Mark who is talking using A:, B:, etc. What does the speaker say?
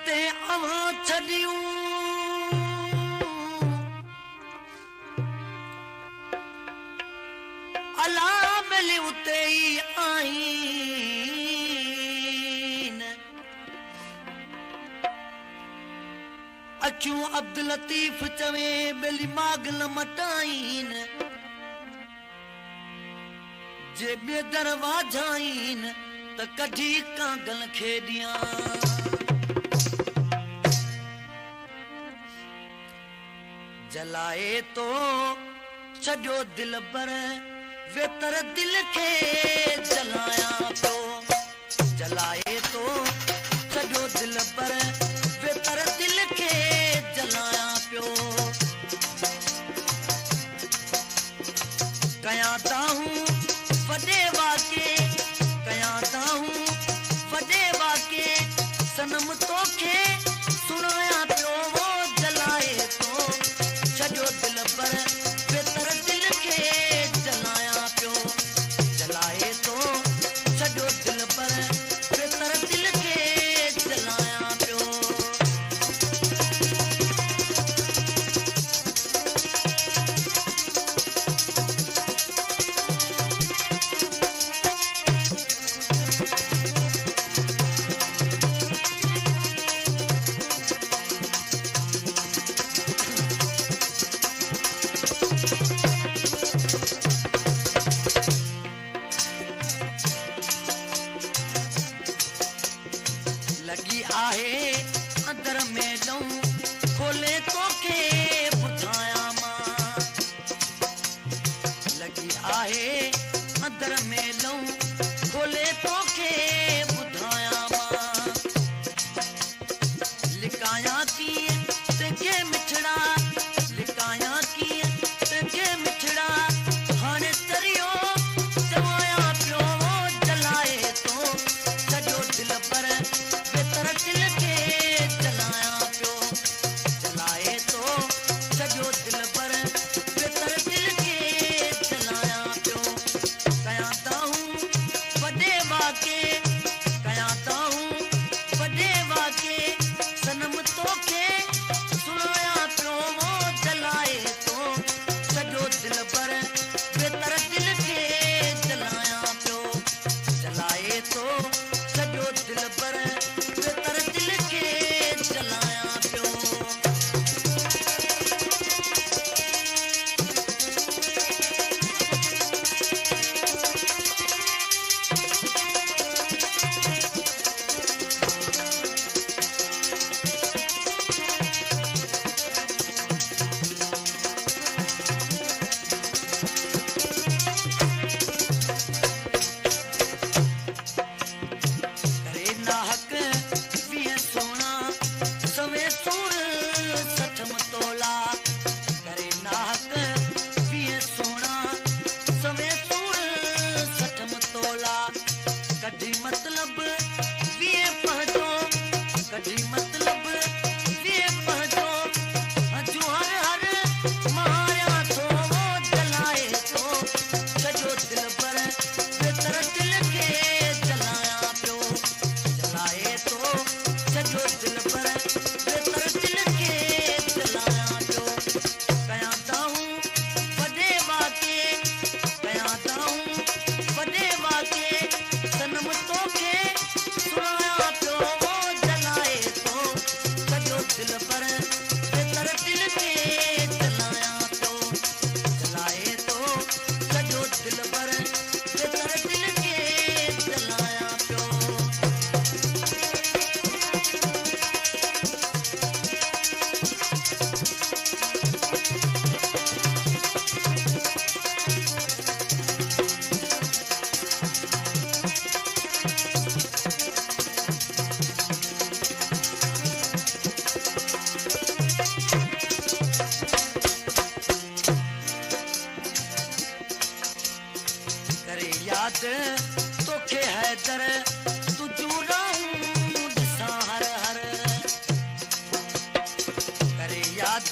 A: ते अवां छॾियूं अला मिली उते ई आईन अचूं अब्दुल लतीफ चवे बेली मागल मटाइन जे बे दरवाजाइन त कढी कागल खेडियां जलाए तो छॾियो दिल पर वेतर दिल के जलाया तो जलाए तो छॾियो दिल पर वेतर दिल के जलाया पियो कयां ताहूं वॾे वाके कयां ताहूं वॾे वाके सनम तोखे सुनाया पियो वो जलाए तो छॾियो दिल पर वेतर दिल के जलाया पियो जलाए तो छॾियो दिल पर वेतर दिल के जलाया पियो लगी आहे अंदर में लऊं खोले तोखे ॿुधायां मां लगी आहे अंदर में लऊं खोले तोखे ॿुधायां मां लिकायां कीअं तुंहिंजे मिठड़ा लिकायां कीअं तुंहिंजे मिठड़ा हाणे तरियो चवायां पियो वो जलाए तो छॾियो दिल पर वेतर दिल के जलाया पियो जलाए तो छॾियो दिल पर वेतर दिल के जलाया पियो कयां ताहूं वॾे वाके कयां ताहूं वॾे वाके सनम तोखे सुनाया पियो वो जलाए तो छॾियो दिल पर वेतर दिल के जलाया पियो जलाए तो छॾियो दिल पर वेतर दिल के जलाया पियो करे ना हक वीह सोना सवे सोण सठ मतोला करे ना हक वीह सोना सवे सोण सठ मतोला कढी मतलब वीह पहजो कढी मतलब वीह पहजो अजू हर हर मारिया तो वो जलाए तो छॾियो दिल पर वेतर दिल के जलाया पियो जलाए तो छॾियो दिल पर वेतर दिल के जलाया पियो कयां ताहूं वॾे वाके कयां ताहूं वॾे वाके सनम तोखे सुनाया पियो वो जलाए तो छॾियो दिल पर वेतर दिल के जलाया पियो जलाए तो छॾियो दिल पर वेतर दिल के जलाया पियो करे याद तोखे हैदर तुझू रहूं ॾिसां हर हर करे याद